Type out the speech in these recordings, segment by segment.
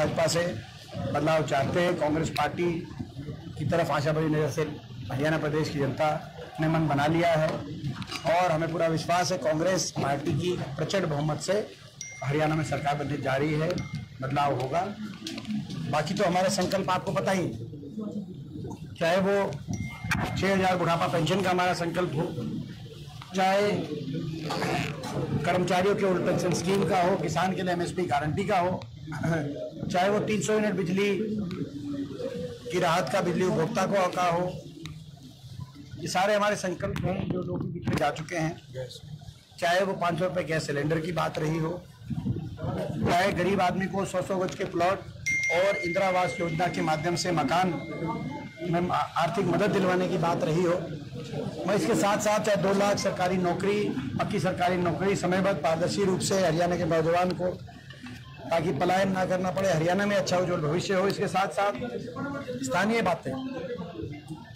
भाजपा से बदलाव चाहते हैं। कांग्रेस पार्टी की तरफ आशाभरी नज़र से हरियाणा प्रदेश की जनता ने मन बना लिया है और हमें पूरा विश्वास है कांग्रेस पार्टी की प्रचंड बहुमत से हरियाणा में सरकार बनने जा रही है, बदलाव होगा। बाकी तो हमारे संकल्प आपको पता ही, चाहे वो 6,000 बुढ़ापा पेंशन का हमारा संकल्प हो, चाहे कर्मचारियों के उल्ट पेंशन स्कीम का हो, किसान के लिए एमएसपी गारंटी का हो, चाहे वो 300 यूनिट बिजली की राहत का बिजली उपभोक्ता को का हो, ये सारे हमारे संकल्प हैं जो लोग बीच जा चुके हैं। चाहे वो 500 रुपये गैस सिलेंडर की बात रही हो, चाहे गरीब आदमी को 100 गज के प्लॉट और इंदिरा आवास योजना के माध्यम से मकान में आर्थिक मदद दिलवाने की बात रही हो, मैं इसके साथ साथ चाहे 2 लाख सरकारी नौकरी, पक्की सरकारी नौकरी समयबद्ध पारदर्शी रूप से हरियाणा के नौजवान को, ताकि पलायन ना करना पड़े, हरियाणा में अच्छा उज्जवल भविष्य हो। इसके साथ साथ स्थानीय बातें,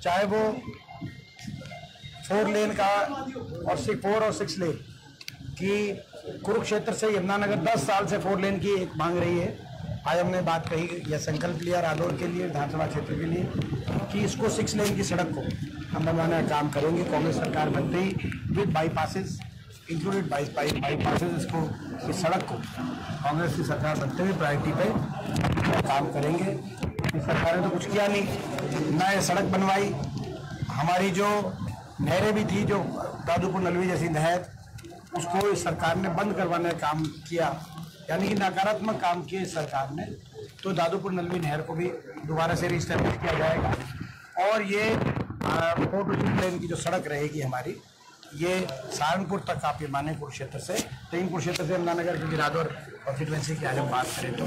चाहे वो 4 लेन का और 4 और 6 लेन की कुरुक्षेत्र से यमुनानगर 10 साल से 4 लेन की एक मांग रही है। आज हमने बात कही या संकल्प लिया रादौर के लिए, विधानसभा क्षेत्र के लिए, कि इसको 6 लेन की सड़क को हम बनवाने का काम करेंगे। कांग्रेस सरकार बनते ही विद बाईपासेस इंक्लूडेड बाईपासेस इसको इस सड़क को कांग्रेस की सरकार बनते हुए प्रायोरिटी पे काम करेंगे। इस सरकार ने तो कुछ किया नहीं, ना ये सड़क बनवाई, हमारी जो नहरें भी थी, जो दादूपुर नलवी जैसी नहर, उसको इस सरकार ने बंद करवाने का काम किया, यानी कि नकारात्मक काम किए इस सरकार ने। तो दादूपुर नलवी नहर को भी दोबारा से रिस्टैब्लिश किया जाएगा और ये 4 to 6 लेन की जो सड़क रहेगी हमारी, ये सहारनपुर तक आप ये माने कुरुक्षेत्र से, लेकिन कुरुक्षेत्र से यमुनानगर की रादौर कॉन्स्टिट्यूएंसी की आज हम बात करें तो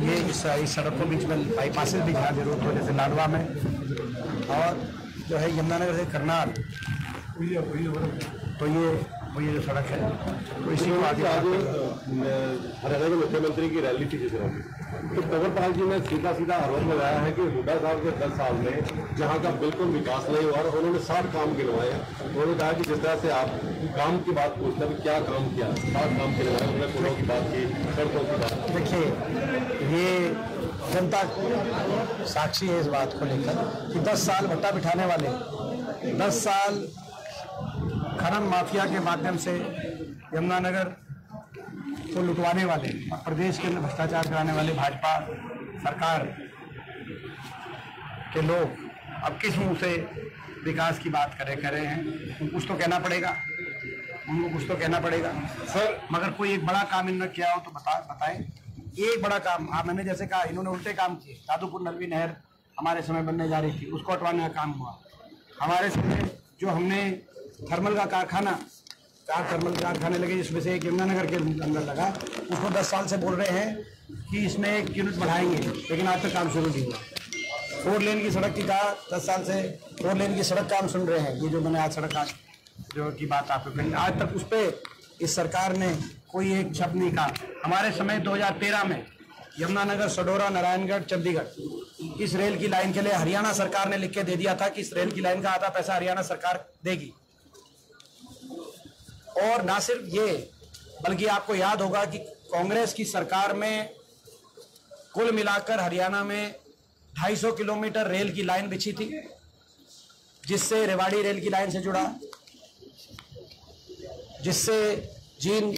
ये इस सड़क को बीच में बाईपासेस भी जहाँ जरूरत हो, जैसे लाडवा में, और जो है यमुनानगर से करनाल, तो ये जो सड़क है तो इसी को आगे हरियाणा के मुख्यमंत्री की रैली थी जिस तरह, तो कंवर पाल जी ने सीधा आरोप लगाया है कि हुड्डा साहब के 10 साल में जहां का बिल्कुल विकास नहीं हुआ और उन्होंने 60 काम गिनवाए। उन्होंने कहा कि जिस तरह से आप काम की बात पूछते हैं, क्या काम किया, 60 काम गिनवाए, उन्होंने पुलों की बात की, सड़कों की बात। देखिए, ये जनता साक्षी है इस बात को लेकर कि 10 साल भट्टा बिठाने वाले, 10 साल खनन माफिया के माध्यम से यमुनानगर को लुटवाने वाले, प्रदेश के अंदर भ्रष्टाचार कराने वाले भाजपा सरकार के लोग अब किस मुंह से विकास की बात कर रहे हैं। कुछ तो कहना पड़ेगा, उनको कुछ तो कहना पड़ेगा सर। मगर कोई एक बड़ा काम इन्होंने किया हो तो बताएं। एक बड़ा काम मैंने जैसे कहा, इन्होंने उल्टे काम किए। दादूपुर नलवी नहर हमारे समय बनने जा रही थी, उसको हटवाने का काम हुआ। हमारे समय जो हमने थर्मल का कारखाना, 4 थर्मल कारखाने लगे, जिसमें से एक यमुनानगर के अंदर लगा, उसको 10 साल से बोल रहे हैं कि इसमें 1 यूनिट बढ़ाएंगे, लेकिन आज तक काम शुरू नहीं हुआ। 4 लेन की सड़क की कहा, 10 साल से 4 लेन की सड़क काम सुन रहे हैं। ये जो मैंने आज सड़क जो की बात आपको कही, आज तक उस पर इस सरकार ने कोई एक शब्द नहीं कहा। हमारे समय 2013 में यमुनानगर, सडोरा, नारायणगढ़, चंडीगढ़, इस रेल की लाइन के लिए हरियाणा सरकार ने लिख के दे दिया था कि इस रेल की लाइन का आधा पैसा हरियाणा सरकार देगी। और ना सिर्फ ये, बल्कि आपको याद होगा कि कांग्रेस की सरकार में कुल मिलाकर हरियाणा में 250 किलोमीटर रेल की लाइन बिछी थी, जिससे रेवाड़ी रेल की लाइन से जुड़ा, जिससे जींद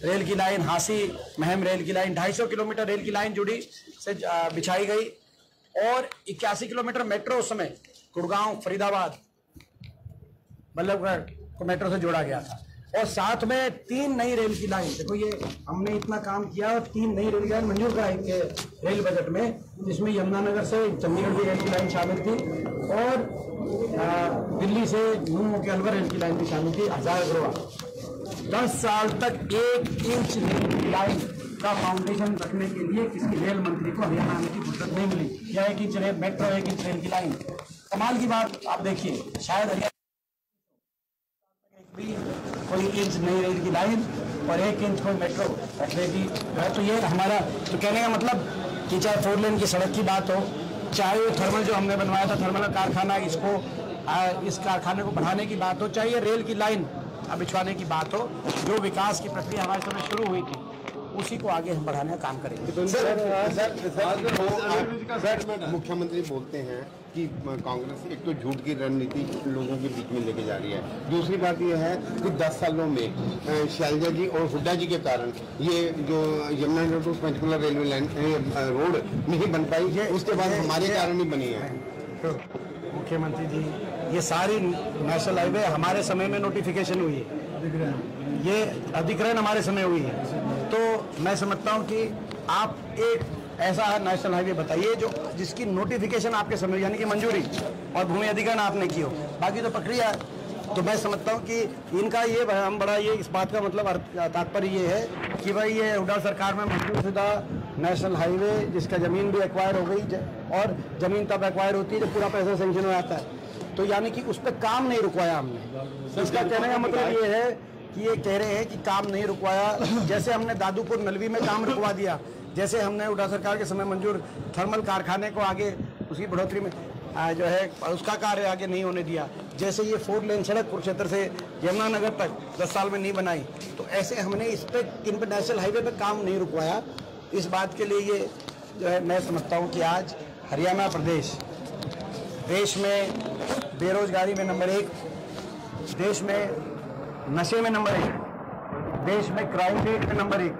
रेल की लाइन, हांसी महम रेल की लाइन, 250 किलोमीटर रेल की लाइन जुड़ी से बिछाई गई और 81 किलोमीटर मेट्रो उस समय गुड़गांव, फरीदाबाद, बल्लभगढ़ को मेट्रो से जोड़ा गया था। और साथ में 3 नई रेल की लाइन, देखो ये हमने इतना काम किया और 3 नई रेल की लाइन मंजूर कराई रेल बजट में, जिसमें यमुनानगर से चंडीगढ़ की रेल की लाइन शामिल थी और दिल्ली से नूंह के अलवर रेल की लाइन भी शामिल थी, 1000 करोड़। 10 साल तक 1 इंच रेल की लाइन का फाउंडेशन रखने के लिए किसी रेल मंत्री को हरियाणा आने की फुर्सत नहीं मिली। या 1 इंच मेट्रो, 1 इंच रेल की लाइन, कमाल की बात। आप देखिए, शायद हरियाणा कोई इंच नई रेल की लाइन और 1 इंच कोई मेट्रो रखने तो ये हमारा तो कहने का मतलब कि चाहे 4 लेन की सड़क की बात हो, चाहे थर्मल जो हमने बनवाया था थर्मल कारखाना, इसको इस कारखाने को बढ़ाने की बात हो, चाहे रेल की लाइन बिछवाने की बात हो, जो विकास की प्रक्रिया हमारे समय शुरू हुई थी उसी को आगे हम बढ़ाने का काम करेंगे। मुख्यमंत्री बोलते हैं कि कांग्रेस एक तो झूठ की रणनीति लोगों के बीच में लेके जा रही है, दूसरी बात यह है कि 10 सालों में शैलजा जी और हुड्डा जी के कारण ये जो Yamuna to Panchkula railway line road नहीं बन पाई है, उसके बाद हमारे कारण ही बनी है। तो मुख्यमंत्री जी, ये सारी नेशनल हाईवे हमारे समय में नोटिफिकेशन हुई है, ये अधिग्रहण हमारे समय हुई है। तो मैं समझता हूँ कि आप एक ऐसा नेशनल हाईवे बताइए जो जिसकी नोटिफिकेशन आपके समय यानी कि मंजूरी और भूमि अधिग्रहण आपने की हो, बाकी तो प्रक्रिया है। तो मैं समझता हूँ कि इनका ये हम बड़ा ये इस बात का मतलब तात्पर्य ये है कि भाई ये हुड्डा सरकार में मंजूर शुदा नेशनल हाईवे जिसका ज़मीन भी एक्वायर हो गई, और ज़मीन तब एक्वायर होती है जब पूरा पैसा सेंक्शन हो जाता है, तो यानी कि उस पर काम नहीं रुकवाया हमने। इसका कहने का मतलब ये है कि ये कह रहे हैं कि काम नहीं रुकवाया, जैसे हमने दादूपुर नलवी में काम रुकवा दिया, जैसे हमने हुड्डा सरकार के समय मंजूर थर्मल कारखाने को आगे उसकी बढ़ोतरी में जो है उसका कार्य आगे नहीं होने दिया, जैसे ये 4 लेन सड़क कुरुक्षेत्र से यमुनानगर तक 10 साल में नहीं बनाई, तो ऐसे हमने इस पे इन पे नेशनल हाईवे पे काम नहीं रुकवाया। इस बात के लिए ये जो है मैं समझता हूँ कि आज हरियाणा प्रदेश देश में बेरोजगारी में नंबर 1, देश में नशे में नंबर 1, देश में क्राइम रेट में नंबर 1,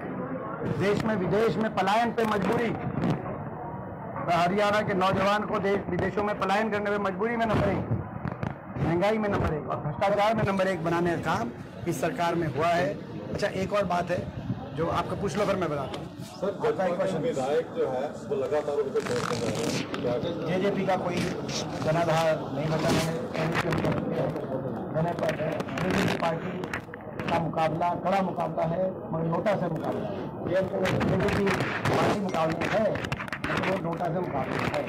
देश में विदेश में पलायन पे मजबूरी, हरियाणा के नौजवान को देश विदेशों में पलायन करने में मजबूरी में नंबर 1, महंगाई में नंबर 1 और भ्रष्टाचार में नंबर 1 बनाने का काम इस सरकार में हुआ है। अच्छा, एक और बात है जो आपका पूछ लो, फिर मैं बताता हूँ। विधायक जो है वो लगातार उनको जेजेपी का कोई जनाधार नहीं बचा है, जेजेपी पार्टी का मुकाबला कड़ा मुकाबला है, मगर नोटा से मुकाबला है। जेजेपी पार्टी मुकाबले है, वो नोटा से मुकाबला है।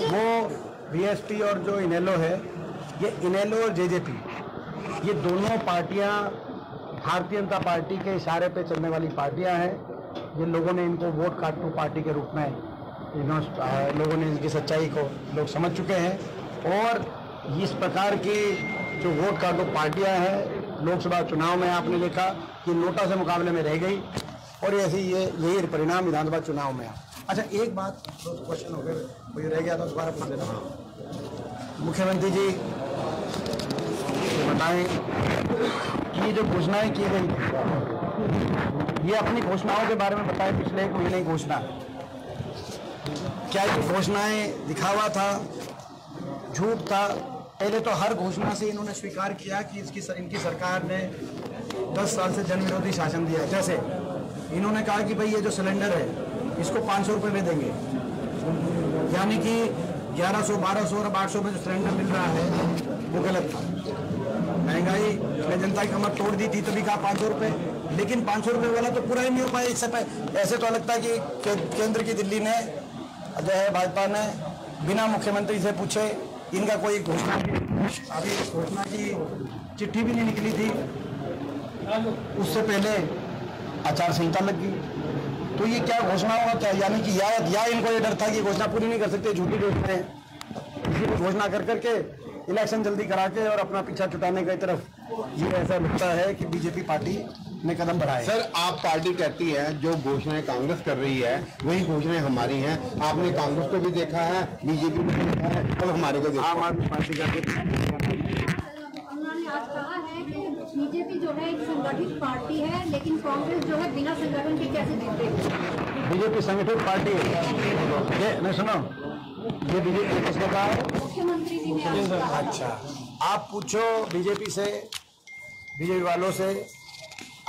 वो बीएसपी और जो इनेलो है, ये इनेलो और जेजेपी, ये दोनों पार्टियां भारतीय जनता पार्टी के इशारे पे चलने वाली पार्टियां हैं। जिन लोगों ने इनको वोट काटू पार्टी के रूप में लोगों ने इनकी सच्चाई को लोग समझ चुके हैं, और इस प्रकार की जो वोट काटू पार्टियां हैं लोकसभा चुनाव में आपने देखा कि नोटा से मुकाबले में रह गई, और ऐसे यही परिणाम विधानसभा चुनाव में। अच्छा, एक बात क्वेश्चन हो गया, मुझे रह गया था, दोबारा पूछ देता हूँ। मुख्यमंत्री जी बताएं कि जो घोषणाएं की गई, ये अपनी घोषणाओं के बारे में बताएं। पिछले 1 महीने की घोषणा, क्या ये घोषणाएं दिखावा था, झूठ था? पहले तो हर घोषणा से इन्होंने स्वीकार किया कि इनकी सरकार ने 10 साल से जन विरोधी शासन दिया है। जैसे इन्होंने कहा कि भाई ये जो सिलेंडर है इसको 500 रुपये में देंगे, यानी कि 1100, 1200 और 800 में जो सिलेंडर मिल रहा है वो गलत था। महंगाई ने जनता की कमर तोड़ दी थी, तभी कहा 500 रुपये, लेकिन 500 रुपये वाला तो पूरा ही नहीं हो पाया। इससे ऐसे तो लगता है कि केंद्र की दिल्ली ने जो है भाजपा ने बिना मुख्यमंत्री से पूछे इनका कोई घोषणा की चिट्ठी भी नहीं निकली थी, उससे पहले आचार संहिता लग गई। तो ये क्या घोषणा हुआ क्या? यानी कि या इनको ये डर था कि घोषणा पूरी नहीं कर सकते, झूठी घोषणा है, इसी घोषणा कर करके इलेक्शन जल्दी करा के और अपना पीछा छुटाने की तरफ ये ऐसा लगता है कि बीजेपी पार्टी ने कदम बढ़ाए। सर, आप पार्टी कहती है जो घोषणाएं कांग्रेस कर रही है वही घोषणाएं हमारी हैं। आपने कांग्रेस को भी देखा है, बीजेपी को भी देखा है, और हमारे को देखा। आम आदमी पार्टी का उन्होंने आज कहा है कि बीजेपी जो है एक संगठित पार्टी है, लेकिन कांग्रेस जो है बिना संगठन के कैसे जीते? बीजेपी संगठित पार्टी है। ये नहीं सुनो, ये बीजेपी किसने कहा है? मुख्यमंत्री जी ने आज कहा। अच्छा, आप पूछो बीजेपी से, बीजेपी वालों से,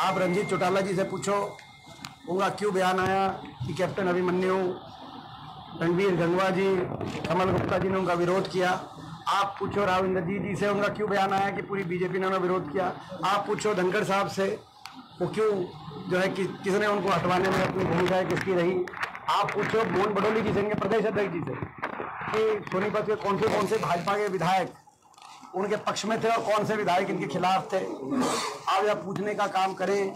आप रंजीत चौटाला जी से पूछो, उनका क्यों बयान आया कि कैप्टन अभिमन्यु, रणबीर गंगवा जी, कमल गुप्ता जी ने उनका विरोध किया। आप पूछो राव इंद्रजीत जी से, उनका क्यों बयान आया कि पूरी बीजेपी ने उन्हें विरोध किया। आप पूछो धनखड़ साहब से, वो क्यों जो है कि किसने उनको हटवाने में अपनी भूमिका किसकी रही। आप पूछो मोहन बडोली जी से, इनके प्रदेश अध्यक्ष जी से, कि सोनीपत के कौन से भाजपा के विधायक उनके पक्ष में थे और कौन से विधायक इनके खिलाफ थे। आप यह पूछने का काम करें,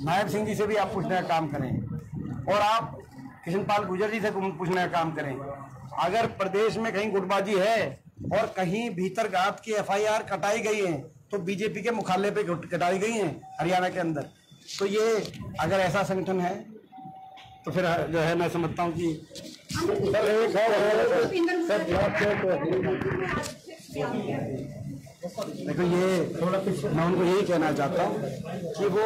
नायब सिंह जी से भी आप पूछने का काम करें, और आप कृष्णपाल गुर्जर जी से पूछने का काम करें। अगर प्रदेश में कहीं गुटबाजी है और कहीं भीतर घात की FIR कटाई गई है तो बीजेपी के मुख्यालय पे कटाई गई हैं हरियाणा के अंदर। तो ये अगर ऐसा संगठन है तो फिर जो है मैं समझता हूँ कि देखो ये मैं उनको यही कहना चाहता हूँ कि वो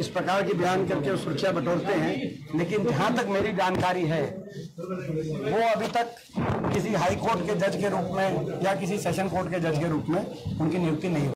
इस प्रकार के बयान करके सुर्खियां बटोरते हैं, लेकिन जहाँ तक मेरी जानकारी है वो अभी तक किसी हाई कोर्ट के जज के रूप में या किसी सेशन कोर्ट के जज के रूप में उनकी नियुक्ति नहीं हुई।